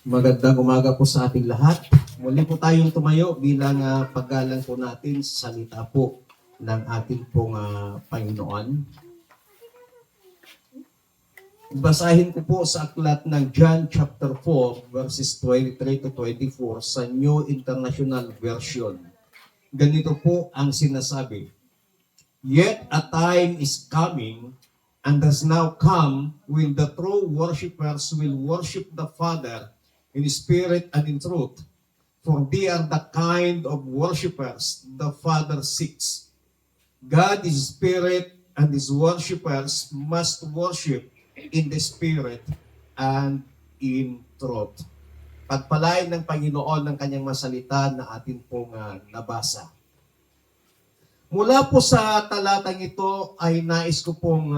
Magandang umaga po sa ating lahat. Muli po tayong tumayo bilang paggalang po natin sa salita po ng ating pong Panginoon. Basahin ko po sa aklat ng John chapter 4 verses 23 to 24 sa New International Version. Ganito po ang sinasabi. Yet a time is coming and has now come when the true worshipers will worship the Father in spirit and in truth, for they are the kind of worshipers the Father seeks. God is spirit, and his worshipers must worship in the spirit and in truth. Pagpalain ng Panginoon ng kanyang masalita na atin pong nabasa. Mula po sa talatang ito ay nais ko pong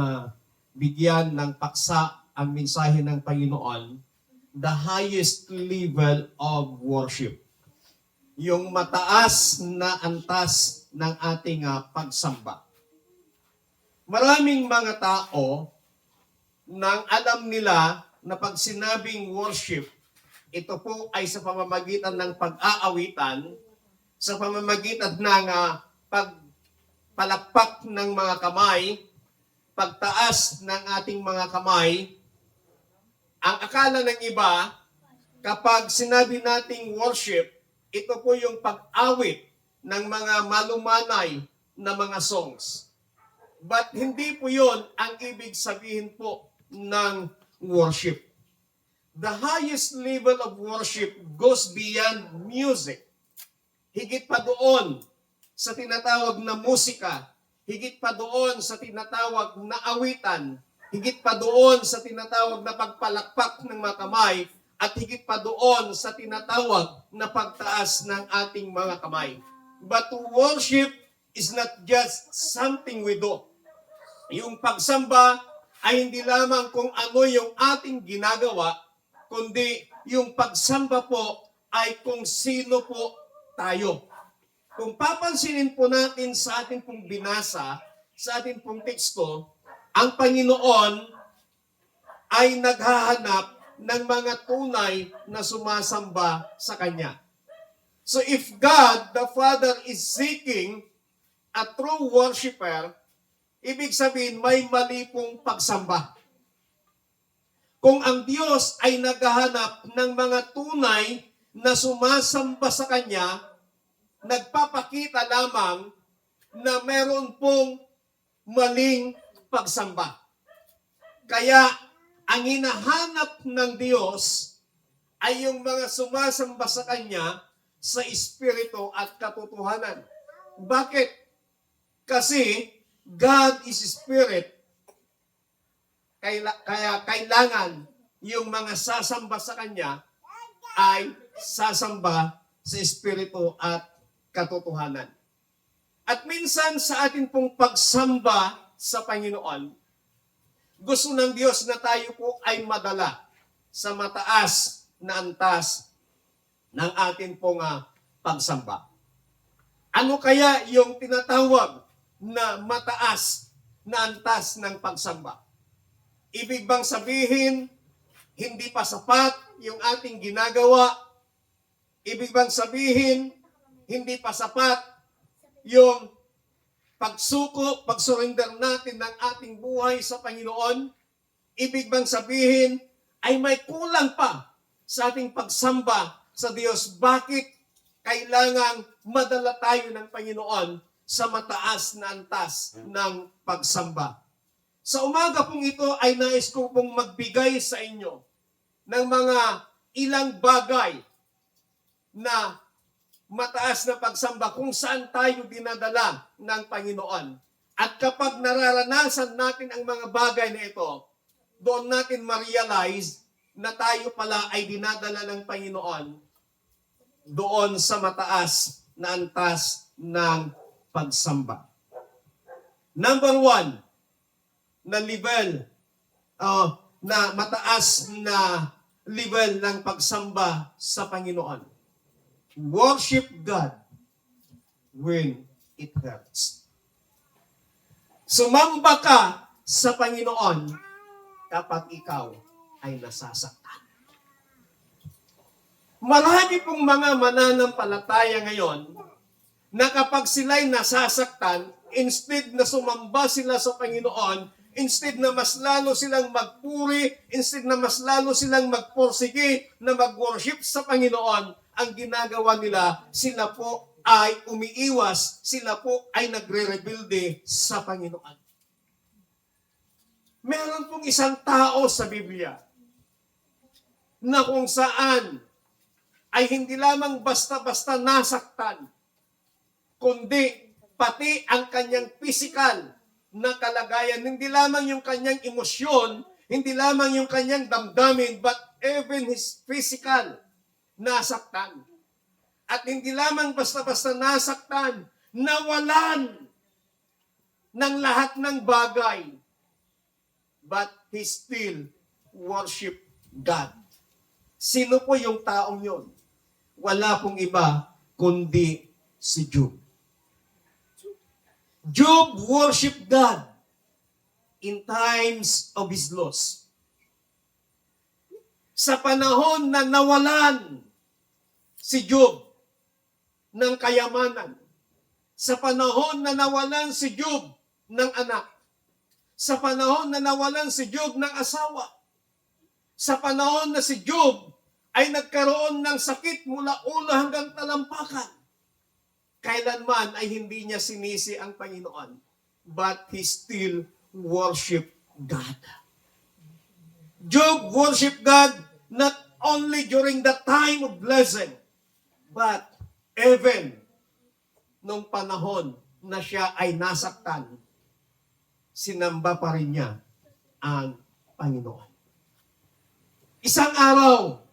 bigyan ng paksa ang mensahe ng Panginoon, the highest level of worship. Yung mataas na antas ng ating pagsamba. Maraming mga tao nang alam nila na pag sinabing worship, ito po ay sa pamamagitan ng pag-aawitan, sa pamamagitan ng pagpalakpak ng mga kamay, pagtaas ng ating mga kamay. Ang akala ng iba, kapag sinabi nating worship, ito po yung pag-awit ng mga malumanay na mga songs. But hindi po yun ang ibig sabihin po ng worship. The highest level of worship goes beyond music. Higit pa doon sa tinatawag na musika, higit pa doon sa tinatawag na awitan, higit pa doon sa tinatawag na pagpalakpak ng mga kamay, at higit pa doon sa tinatawag na pagtaas ng ating mga kamay. But to worship is not just something we do. Yung pagsamba ay hindi lamang kung ano yung ating ginagawa, kundi yung pagsamba po ay kung sino po tayo. Kung papansinin po natin sa ating pong binasa, sa ating pong teksto, ang Panginoon ay naghahanap ng mga tunay na sumasamba sa Kanya. So if God, the Father, is seeking a true worshiper, ibig sabihin may mali pong pagsamba. Kung ang Diyos ay naghahanap ng mga tunay na sumasamba sa Kanya, nagpapakita lamang na meron pong maling pagsamba. Kaya, ang hinahanap ng Diyos ay yung mga sumasamba sa Kanya sa Espiritu at katotohanan. Bakit? Kasi, God is Spirit. Kaya kailangan yung mga sasamba sa Kanya ay sasamba sa Espiritu at katotohanan. At minsan sa atin pong pagsamba sa Panginoon, gusto ng Diyos na tayo po ay madala sa mataas na antas ng atin pong pagsamba. Ano kaya yung tinatawag na mataas na antas ng pagsamba? Ibig bang sabihin, hindi pa sapat yung ating ginagawa? Ibig bang sabihin, hindi pa sapat yung pagsuko, pag-surrender natin ng ating buhay sa Panginoon? Ibig bang sabihin, ay may kulang pa sa ating pagsamba sa Diyos? Bakit kailangang madala tayo ng Panginoon sa mataas na antas ng pagsamba? Sa umaga pong ito ay nais ko pong magbigay sa inyo ng mga ilang bagay na mataas na pagsamba kung saan tayo dinadala ng Panginoon. At kapag nararanasan natin ang mga bagay na ito, doon natin ma-realize na tayo pala ay dinadala ng Panginoon doon sa mataas na antas ng pagsamba. Number 1, na level, na mataas na level ng pagsamba sa Panginoon. Worship God when it hurts. Sumamba ka sa Panginoon kapag ikaw ay nasasaktan. Marami pong mga mananampalataya ngayon na kapag sila'y nasasaktan, instead na sumamba sila sa Panginoon, instead na mas lalo silang magpuri, instead na mas lalo silang magporsige na mag-worship sa Panginoon, ang ginagawa nila, sila po ay umiiwas, sila po ay nagre-rebuilde sa Panginoon. Meron pong isang tao sa Biblia na kung saan ay hindi lamang basta-basta nasaktan, kundi pati ang kanyang physical na kalagayan, hindi lamang yung kanyang emosyon, hindi lamang yung kanyang damdamin, but even his physical nasaktan. At hindi lamang basta-basta nasaktan, nawalan ng lahat ng bagay, but he still worship God. Sino po yung taong yon? Wala pong iba kundi si Job. Job worshiped God in times of his loss. Sa panahon na nawalan si Job ng kayamanan, sa panahon na nawalan si Job ng anak, sa panahon na nawalan si Job ng asawa, sa panahon na si Job ay nagkaroon ng sakit mula ulo hanggang talampakan, kailanman ay hindi niya sinisi ang Panginoon, but he still worship God. Job worship God not only during the time of blessing, but even nung panahon na siya ay nasaktan, sinamba pa rin niya ang Panginoon. Isang araw,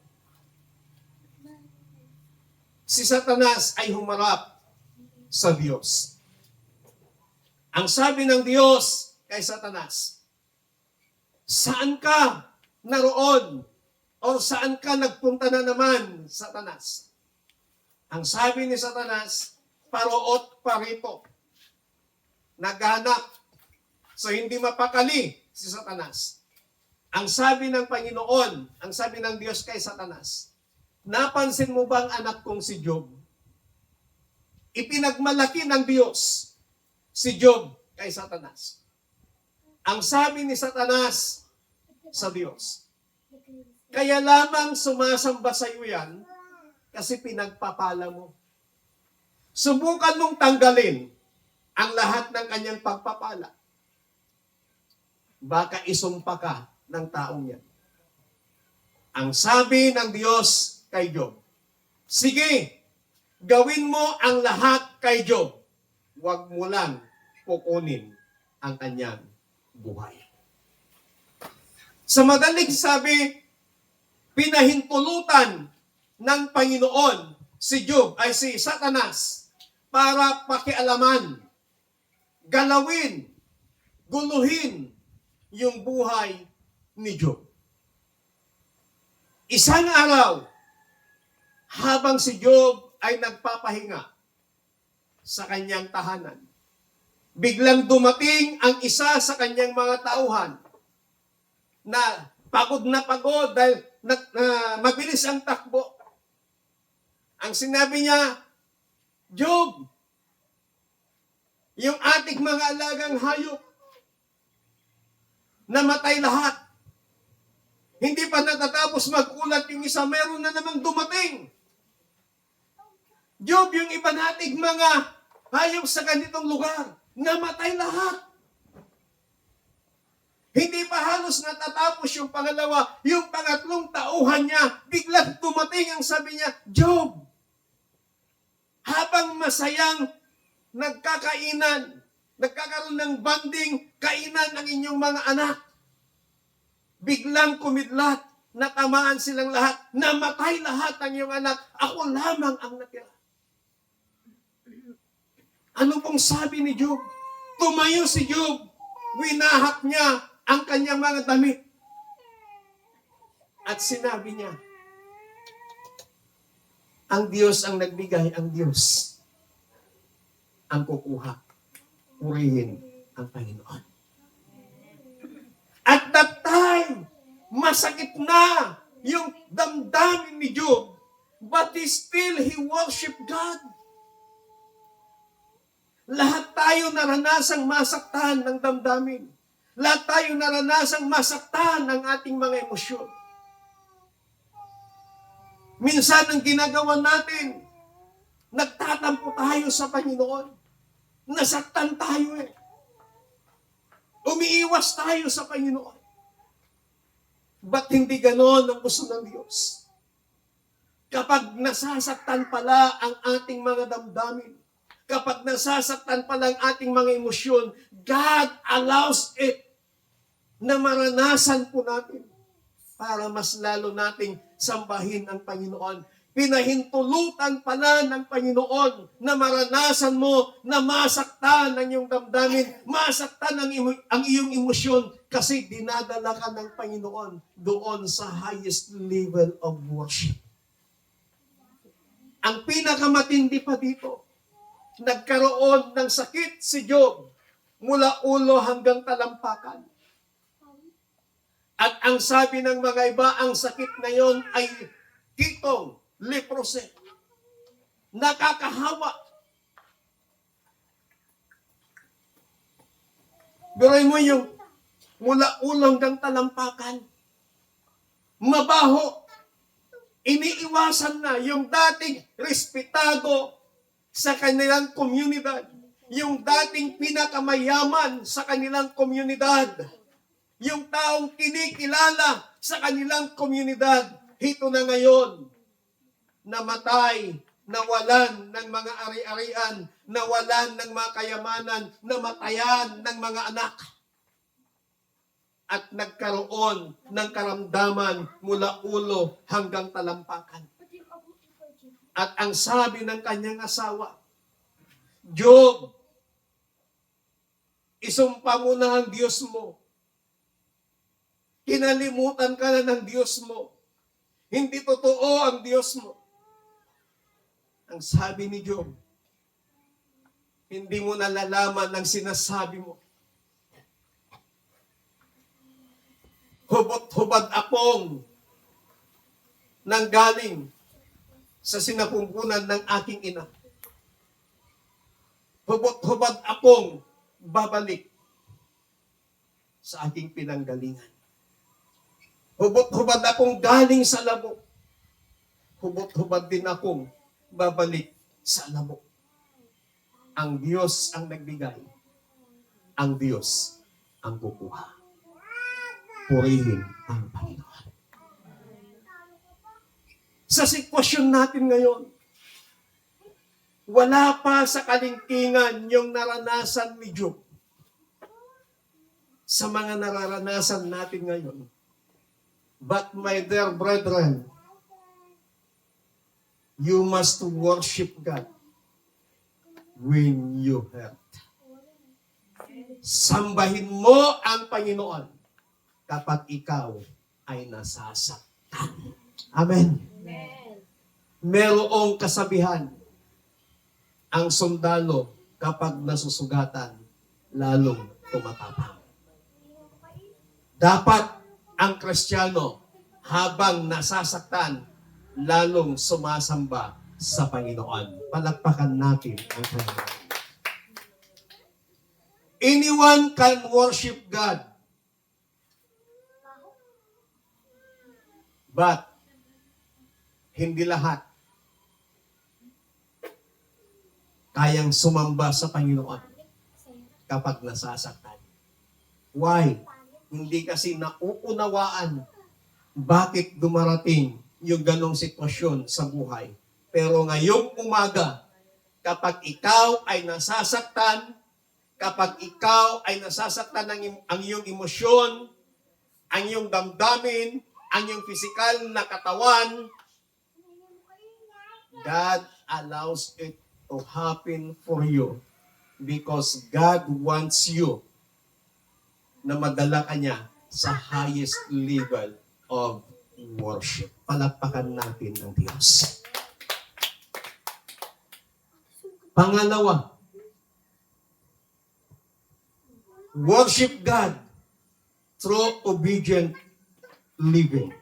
si Satanas ay humarap sa Diyos. Ang sabi ng Diyos kay Satanas, saan ka naroon? O saan ka nagpunta na naman, Satanas? Ang sabi ni Satanas, paroot parito. Naghanap. So hindi mapakali si Satanas. Ang sabi ng Panginoon, ang sabi ng Diyos kay Satanas, napansin mo bang anak kong si Job? Ipinagmalaki ng Diyos si Job kay Satanas. Ang sabi ni Satanas sa Diyos, kaya lamang sumasamba sa iyo yan kasi pinagpapala mo. Subukan mong tanggalin ang lahat ng kanyang pagpapala. Baka isumpa ka ng taong yan. Ang sabi ng Diyos kay Job, sige, gawin mo ang lahat kay Job. Huwag mo lang kukunin ang kanyang buhay. Sa madaling sabi, pinahintulutan ng Panginoon si Job ay si Satanas para pakialaman, galawin, guluhin yung buhay ni Job. Isang araw, habang si Job ay nagpapahinga sa kanyang tahanan, biglang dumating ang isa sa kanyang mga tauhan na pagod dahil mabilis ang takbo. Ang sinabi niya, Job, yung ating mga alagang hayop, namatay lahat. Hindi pa natatapos magulat yung isa, meron na namang dumating. Job, yung iba nating mga hayop sa ganitong lugar, namatay lahat. Hindi pa halos natatapos yung pangalawa, yung pangatlong tauhan niya, biglang dumating ang sabi niya, Job, habang masayang nagkakainan, nagkakaroon ng banding, kainan ang inyong mga anak, biglang kumidlat, natamaan silang lahat, namatay lahat ang iyong anak, ako lamang ang natira. Ano pong sabi ni Job? Tumayo si Job, winahak niya ang kanyang mga damit. At sinabi niya, ang Diyos ang nagbigay, ang Diyos ang kukuha. Purihin ang Panginoon. At that time, masakit na yung damdamin ni Job But he worshiped God. Lahat tayo naranasang masaktan ng damdamin. Lahat tayo naranasang masaktan ng ating mga emosyon. Minsan ang ginagawa natin, nagtatampo tayo sa Panginoon. Nasaktan tayo eh. Umiiwas tayo sa Panginoon. Ba't hindi ganon ang gusto ng Diyos? Kapag nasasaktan pala ang ating mga damdamin, kapag nasasaktan pala ang ating mga emosyon, God allows it na maranasan po natin para mas lalo nating sambahin ang Panginoon. Pinahintulutan pala ng Panginoon na maranasan mo na masaktan ang iyong damdamin, masaktan ang iyong emosyon kasi dinadala ka ng Panginoon doon sa highest level of worship. Ang pinakamatindi pa dito, nagkaroon ng sakit si Job mula ulo hanggang talampakan. At ang sabi ng mga iba, ang sakit na yon ay kitong, leprosy. Nakakahawa. Biruin mo yung mula ulo hanggang talampakan. Mabaho. Iniiwasan na yung dating respetado sa kanilang komunidad. Yung dating pinakamayaman sa kanilang komunidad. Yung taong kinikilala sa kanilang komunidad. Hito na ngayon, namatay, nawalan ng mga ari-arian, nawalan ng mga kayamanan, namatayan ng mga anak. At nagkaroon ng karamdaman mula ulo hanggang talampakan. At ang sabi ng kanyang asawa, Job, isumpa mo na ang Diyos mo. Kinalimutan ka na ng Diyos mo. Hindi totoo ang Diyos mo. Ang sabi ni Job, hindi mo nalalaman ang sinasabi mo. Hubot-hubad akong nanggaling sa sinapumpunan ng aking ina. Hubot-hubad akong babalik sa aking pinanggalingan. Hubot-hubad akong galing sa labo. Hubot-hubad din akong babalik sa labo. Ang Diyos ang nagbigay. Ang Diyos ang kukuha. Purihin ang Panginoon. Sa sitwasyon natin ngayon, wala pa sa kalingkingan yung naranasan ni Job. Sa mga nararanasan natin ngayon. But my dear brethren, you must worship God when you hurt. Sambahin mo ang Panginoon kapag ikaw ay nasasaktan. Amen. Amen. Merong kasabihan, ang sundalo kapag nasusugatan, lalong tumatapang. Dapat ang Kristiyano habang nasasaktan, lalong sumasamba sa Panginoon. Palakpakan natin ang Panginoon. Anyone can worship God. But, hindi lahat kayang sumamba sa Panginoon kapag nasasaktan. Why? Hindi kasi nauunawaan bakit dumarating yung ganong sitwasyon sa buhay. Pero ngayong umaga, kapag ikaw ay nasasaktan, kapag ikaw ay nasasaktan ang iyong emosyon, ang iyong damdamin, ang iyong pisikal na katawan, God allows it to happen for you because God wants you na madala ka niya sa highest level of worship. Palakpakan natin ang Diyos. Pangalawa, worship God through obedient living.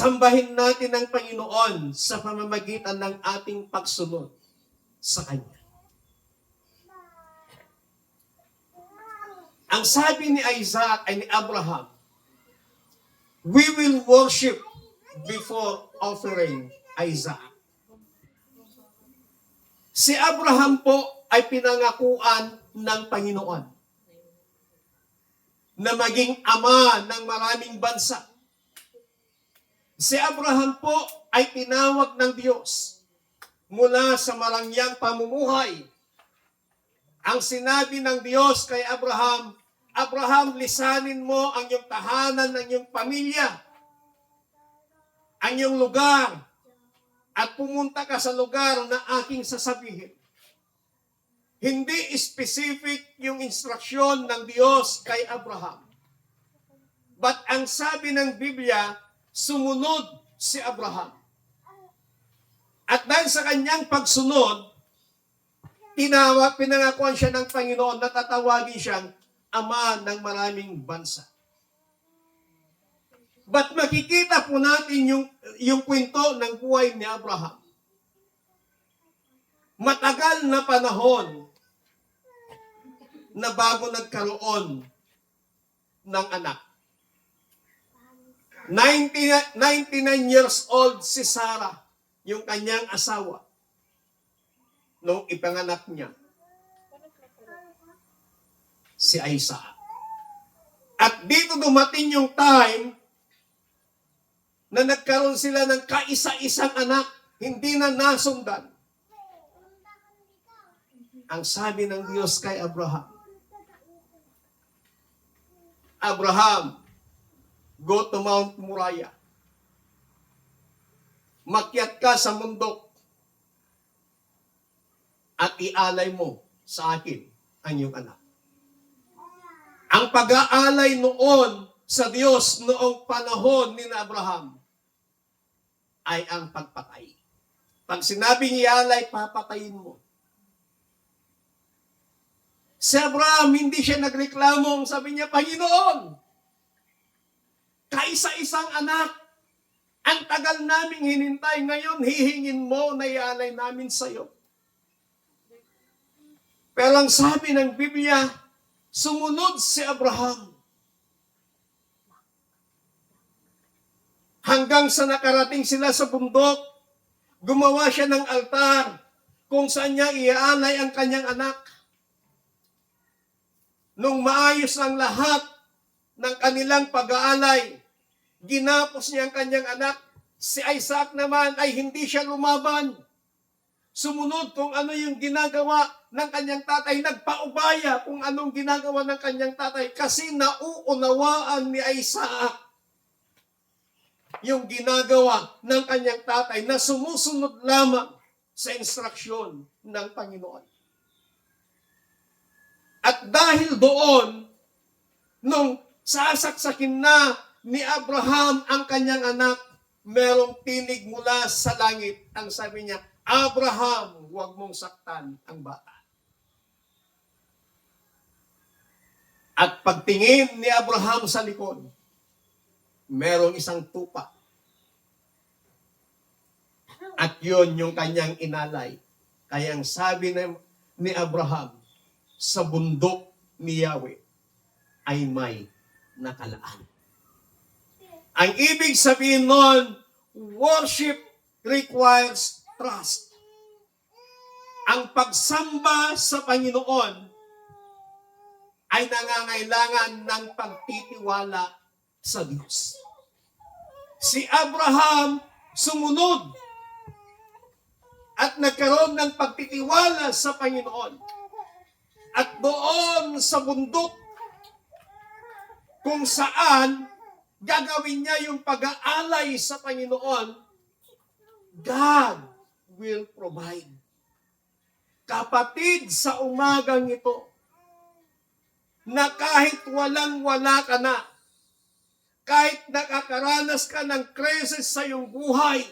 Sambahin natin ang Panginoon sa pamamagitan ng ating pagsunod sa Kanya. Ang sabi ni Isaac ay ni Abraham, we will worship before offering Isaac. Si Abraham po ay pinangakuan ng Panginoon na maging ama ng maraming bansa. Si Abraham po ay tinawag ng Diyos mula sa marangyang pamumuhay. Ang sinabi ng Diyos kay Abraham, Abraham, lisanin mo ang iyong tahanan, ang iyong pamilya, ang iyong lugar, at pumunta ka sa lugar na aking sasabihin. Hindi specific yung instruksyon ng Diyos kay Abraham. But ang sabi ng Biblia, sumunod si Abraham. At dahil sa kanyang pagsunod, pinangakuan siya ng Panginoon na tatawagin siyang ama ng maraming bansa. But makikita po natin yung kwento ng buhay ni Abraham. Matagal na panahon na bago nagkaroon ng anak. 99 years old si Sarah, yung kanyang asawa, nung ipanganak niya si Isaac. At dito dumating yung time na nagkaroon sila ng kaisa-isang anak, hindi na nasundan. Ang sabi ng Diyos kay Abraham, Abraham, go to Mount Moriah. Makyat ka sa bundok at ialay mo sa akin ang iyong anak. Ang pag-aalay noon sa Diyos noong panahon ni Abraham ay ang pagpatay. Pag sinabing ialay, papatayin mo. Si Abraham, hindi siya nagreklamo. Sabi niya, Panginoon, kaisa-isang anak, ang tagal naming hinintay, ngayon hihingin mo na ialay namin sa iyo. Pero ang sabi ng Biblia, sumunod si Abraham. Hanggang sa nakarating sila sa bundok, gumawa siya ng altar kung saan niya iaalay ang kanyang anak. Nung maayos ang lahat ng kanilang pag-aalay, ginapos niya ang kanyang anak. Si Isaac naman ay hindi siya lumaban. Sumunod kung ano yung ginagawa ng kanyang tatay. Nagpaubaya kung anong ginagawa ng kanyang tatay. Kasi nauunawaan ni Isaac yung ginagawa ng kanyang tatay na sumusunod lamang sa instruksyon ng Panginoon. At dahil doon, nung sasaksakin na ni Abraham ang kanyang anak, merong tinig mula sa langit. Ang sabi niya, Abraham, huwag mong saktan ang bata. At pagtingin ni Abraham sa likod, merong isang tupa. At yun yung kanyang inalay. Kaya ang sabi ni Abraham, sa bundok ni Yahweh ay may nakalaan. Ang ibig sabihin nun, worship requires trust. Ang pagsamba sa Panginoon ay nangangailangan ng pagtitiwala sa Diyos. Si Abraham sumunod at nagkaroon ng pagtitiwala sa Panginoon. At doon sa bundok kung saan gagawin niya yung pag-aalay sa Panginoon, God will provide. Kapatid, sa umagang ito, na kahit walang-wala ka na, kahit nakakaranas ka ng crisis sa iyong buhay,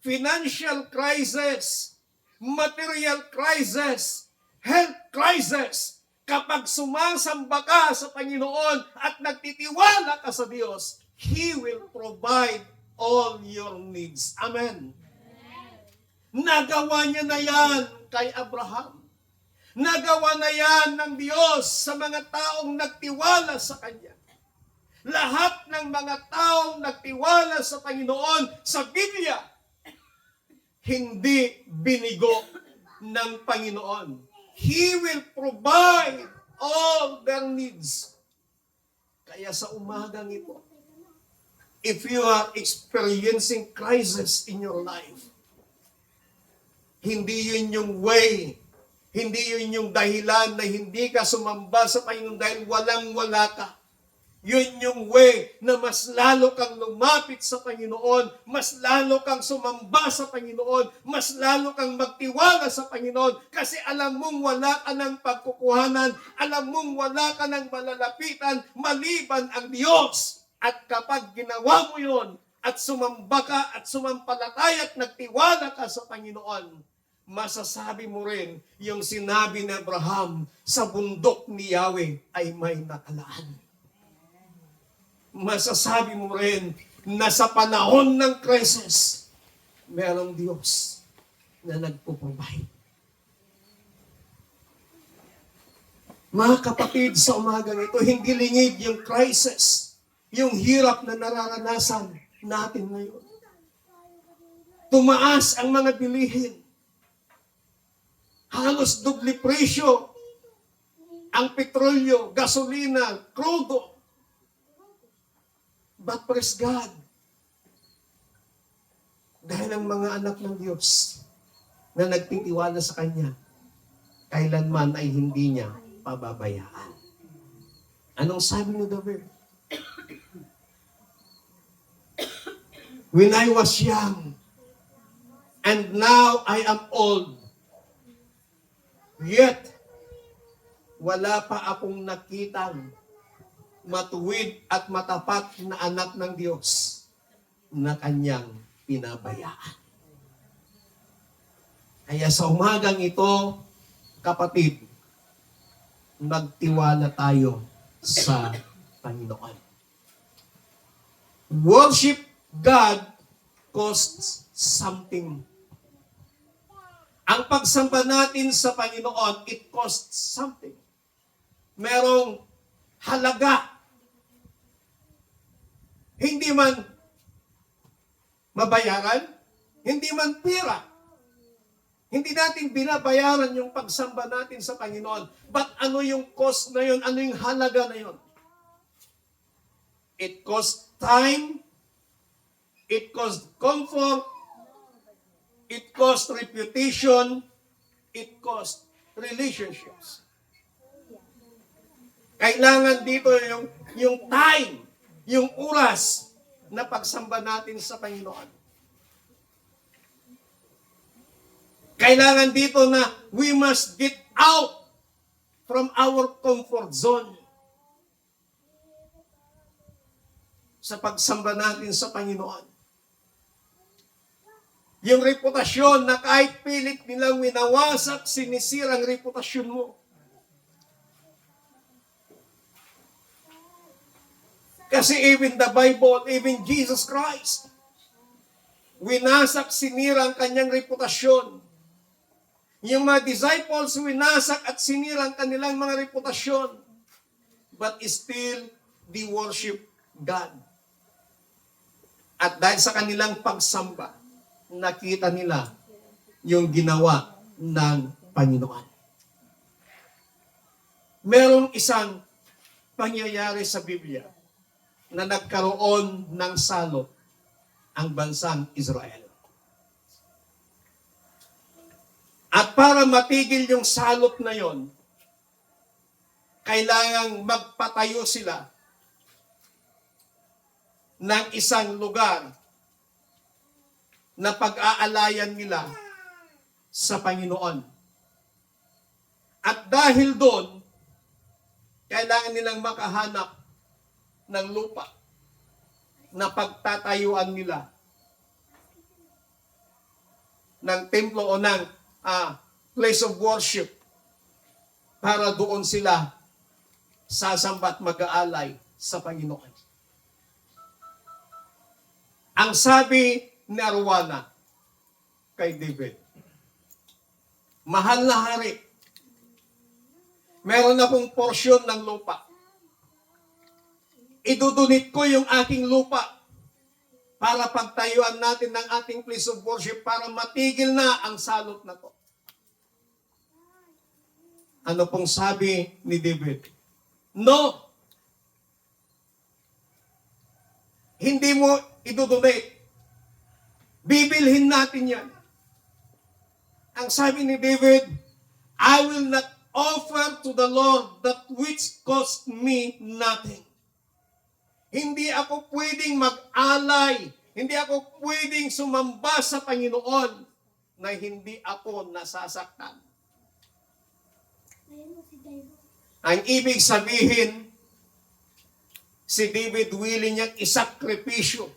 financial crisis, material crisis, health crisis, kapag sumasamba ka sa Panginoon at nagtitiwala ka sa Diyos, He will provide all your needs. Amen. Nagawa niya na yan kay Abraham. Nagawa na yan ng Diyos sa mga taong nagtiwala sa Kanya. Lahat ng mga taong nagtiwala sa Panginoon sa Biblia, hindi binigo ng Panginoon. He will provide all their needs. Kaya sa umagang ito, if you are experiencing crisis in your life, hindi yun yung way, hindi yun yung dahilan na hindi ka sumamba sa Panginoon dahil walang-wala ka. Yun yung way na mas lalo kang lumapit sa Panginoon, mas lalo kang sumamba sa Panginoon, mas lalo kang magtiwala sa Panginoon kasi alam mong wala ka ng pagkukuhanan, alam mong wala ka ng malalapitan maliban ang Diyos. At kapag ginawa mo yun at sumamba ka at sumampalataya at nagtiwala ka sa Panginoon, masasabi mo rin yung sinabi ni Abraham, sa bundok ni Yahweh ay may nakalaan. Masasabi mo rin na sa panahon ng crisis, merong Diyos na nagpo-provide. Mga kapatid, sa umagang ito, hindi lingid yung crisis, yung hirap na nararanasan natin ngayon. Tumaas ang mga bilihin. Halos doble presyo ang petrolyo, gasolina, krudo. But praise God, dahil ang mga anak ng Diyos na nagtitiwala sa Kanya, kailanman ay hindi niya pababayaan. Anong sabi ni David? When I was young, and now I am old, yet wala pa akong nakitang matuwid at matapat na anak ng Diyos na Kanyang pinabayaan. Kaya sa umagang ito, kapatid, magtiwala tayo sa Panginoon. Worship God costs something. Ang pagsamba natin sa Panginoon, it costs something. Merong halaga. Hindi man mabayaran, hindi man pira. Hindi natin binabayaran yung pagsamba natin sa Panginoon. But ano yung cost na yun? Ano yung halaga na yun? It costs time, it costs comfort, it costs reputation, it costs relationships. Kailangan dito yung time, yung oras na pagsamba natin sa Panginoon. Kailangan dito na we must get out from our comfort zone sa pagsamba natin sa Panginoon. Yung reputasyon na kahit pilit nilang winawasak, sinisirang reputasyon mo. Kasi even the Bible, even Jesus Christ, winasak, sinira ang kanyang reputasyon. Yung mga disciples, winasak at sinira ang kanilang mga reputasyon. But still, they worship God. At dahil sa kanilang pagsamba, nakita nila yung ginawa ng Panginoon. Merong isang pangyayari sa Biblia na nagkaroon ng salot ang bansang Israel. At para matigil yung salot na yon, kailangang magpatayo sila ng isang lugar na pag-aalayan nila sa Panginoon. At dahil doon, kailangan nilang makahanap ng lupa na pagtatayuan nila ng templo o ng place of worship para doon sila sasamba at mag-aalay sa Panginoon. Ang Ang sabi ni Arwana kay David, mahal na hari, meron akong porsyon ng lupa. Idudunit ko yung aking lupa para pagtayuan natin ng ating place of worship para matigil na ang salot na to. Ano pong sabi ni David? No! Hindi mo idudunit. Bibilhin natin yan. Ang sabi ni David, I will not offer to the Lord that which cost me nothing. Hindi ako pwedeng mag-alay, hindi ako pwedeng sumamba sa Panginoon na hindi ako nasasaktan. Ang ibig sabihin, si David willing niyang isakripisyo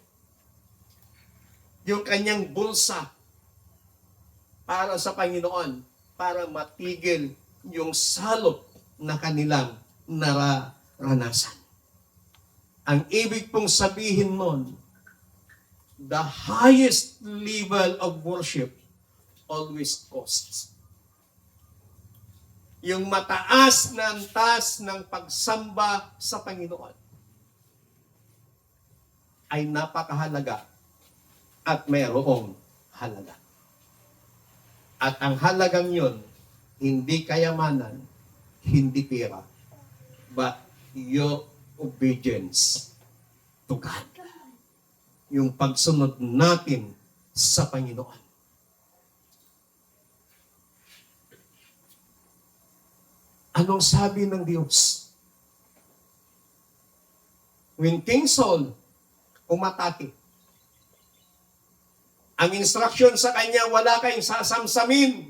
yung kanyang bulsa para sa Panginoon, para matigil yung salot na kanilang nararanasan. Ang ibig pong sabihin nun, the highest level of worship always costs. Yung mataas na antas ng pagsamba sa Panginoon ay napakahalaga at mayroong halaga. At ang halagang yun, hindi kayamanan, hindi pera, but your obedience to God. Yung pagsunod natin sa Panginoon. Anong sabi ng Diyos? When King Saul umatake, ang instruction sa kanya, wala kayong sasamsamin.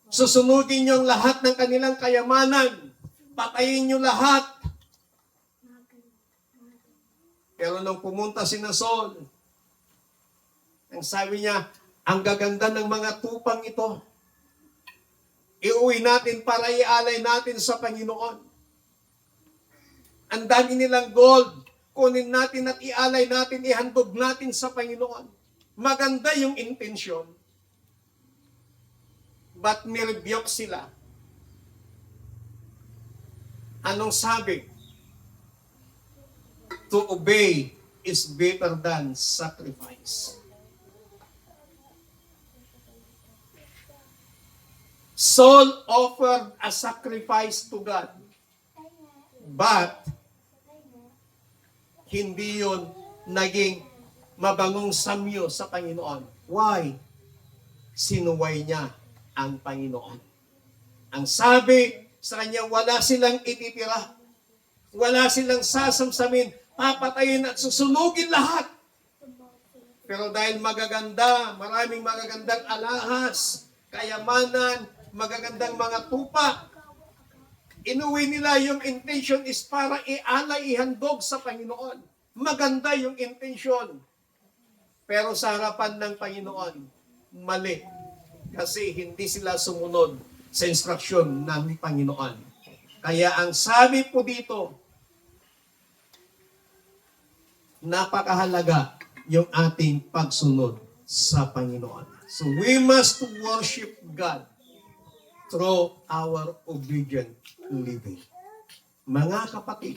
Susunugin niyo ang lahat ng kanilang kayamanan. Patayin niyo lahat. Pero nung pumunta si Saul, ang sabi niya, ang gaganda ng mga tupang ito. Iuwi natin para ialay natin sa Panginoon. Ang dami nilang gold. Kunin natin at ialay natin, ihandog natin sa Panginoon. Maganda yung intensyon. But nirebuke sila. Anong sabi? To obey is better than sacrifice. Saul offered a sacrifice to God. But, hindi yun naging mabangong samyo sa Panginoon. Why? Sinuway niya ang Panginoon. Ang sabi sa kanya, wala silang ititira. Wala silang sasamsamin. Papatayin at susunugin lahat. Pero dahil magaganda, maraming magagandang alahas, kayamanan, magagandang mga tupa, inuwi nila yung intention is para ialay, ihandog sa Panginoon. Maganda yung intention. Pero sa harapan ng Panginoon, mali. Kasi hindi sila sumunod sa instruksyon ng Panginoon. Kaya ang sabi po dito, napakahalaga yung ating pagsunod sa Panginoon. So we must worship God through our obedient living. Mga kapatid,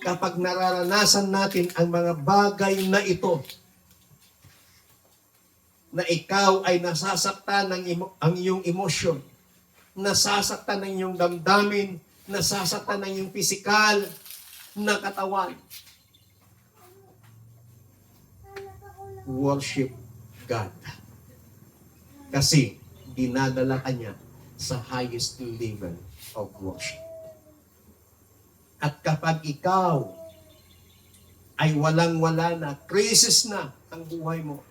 kapag nararanasan natin ang mga bagay na ito, na ikaw ay nasasaktan ang iyong emosyon, nasasaktan ng iyong damdamin, nasasaktan ng iyong pisikal na katawan, worship God. Kasi dinadala ka niya sa highest level of worship. At kapag ikaw ay walang-wala na, crisis na ang buhay mo,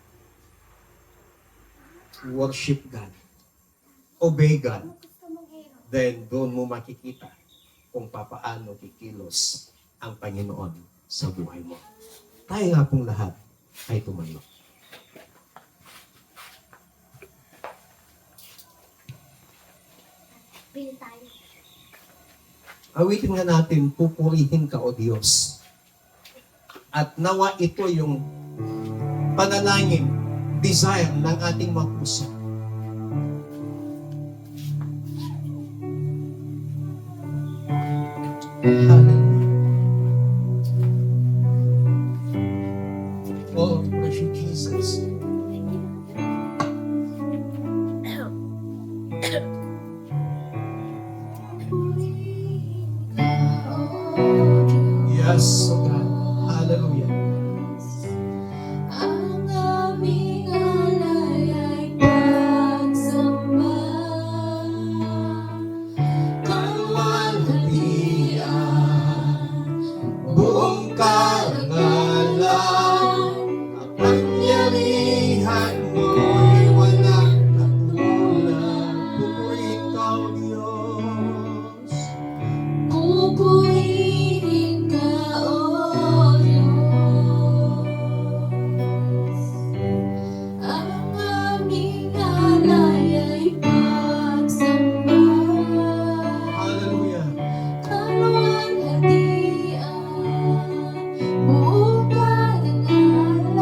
worship God. Obey God. Then doon mo makikita kung papaano kikilos ang Panginoon sa buhay mo. Tayo nga pong lahat ay tumayo. Awitin nga natin, pupurihin ka, O Diyos. At nawa ito yung panalangin, desire ng ating mga puso. Hallelujah. Oh, praise you, Jesus. Yes, oh God. Hallelujah. Ang aming alay ay pagsamba, Kaluwalhatian, buong karangalan, kapangyarihan mo'y walang katulad. Pupurihin ka, O Diyos. pupurihin ka, O Diyos. Ang aming alay ay pagsamba, Hallelujah. kaluwalhatian, buong karangalan,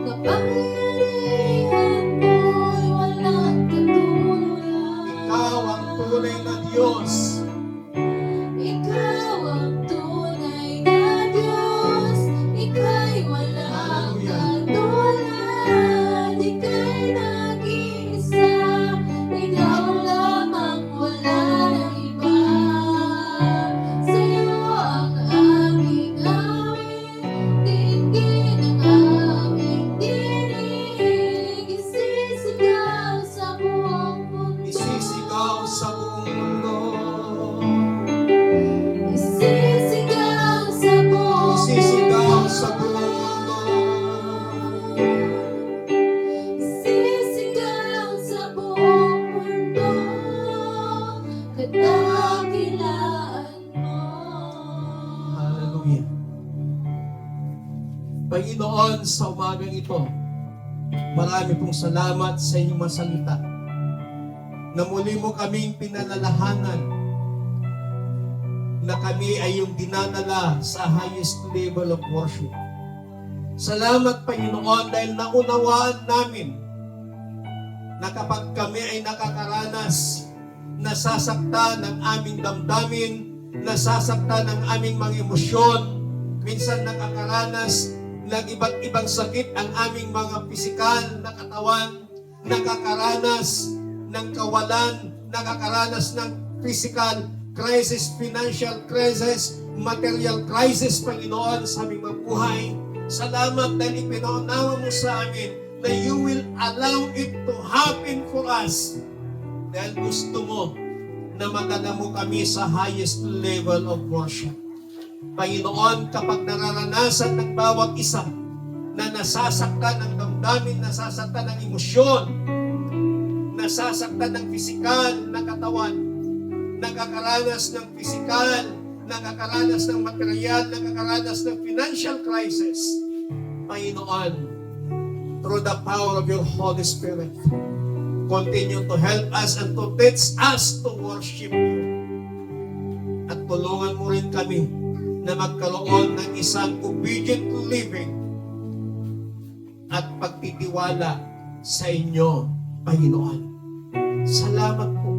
kapangyarihan mo'y walang katulad. Ikaw ang tunay na Diyos. Ikaw ang tunay na Diyos, Ika'y walang katulad, Ika'y nag-iisa, Ikaw lamang, wala nang iba. Sa'yo ang aming awit, dinggin ang aming dinig, isisigaw sa buong mundo. Isisigaw sa buong mundo. Isisigaw sa buong Isisigaw sa buong mundo. Isisigaw sa buong mundo, kadakilaan mo. Hallelujah. Panginoon, sa umagang ito, marami pong salamat sa inyong mga salita na muli mo kaming pinalalahanan na kami ay yung dinadala sa highest level of worship. Salamat, Panginoon, dahil naunawaan namin na kapag kami ay nakakaranas, nasasaktan ng aming damdamin, nasasaktan ng aming mga emosyon, minsan nakakaranas ng iba't ibang sakit ang aming mga pisikal na katawan, nakakaranas ng kawalan, nakakaranas ng physical crisis, financial crisis, material crisis, Panginoon, sa aming mga buhay. Salamat dahil ipinaunawa mo sa amin na you will allow it to happen for us. Dahil gusto mo na madala mo kami sa highest level of worship. Panginoon, kapag nararanasan ng bawat isa na nasasaktan ng damdamin, nasasaktan ng emosyon, nasasaktan ng pisikal na katawan, nakakaranas ng pisikal, nakakaranas ng material, nakakaranas ng financial crisis, Panginoon, through the power of your Holy Spirit, continue to help us and to teach us to worship you. At tulungan mo rin kami na magkaroon ng isang obedient living at pagtitiwala sa inyo, Panginoon. Salamat po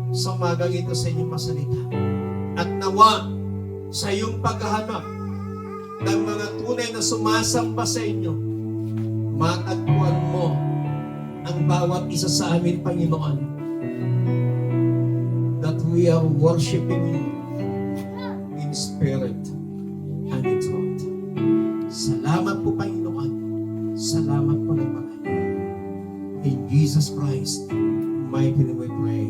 sa umagang ito sa inyong masalita. At nawa sa iyong paghahanap ng mga tunay na sumasamba sa inyo, matagpuan mo ang bawat isa sa amin, Panginoon, that we are worshiping you in spirit and in truth. Salamat po, Panginoon. Salamat po ng Panginoon. In Jesus Christ, mighty name we pray.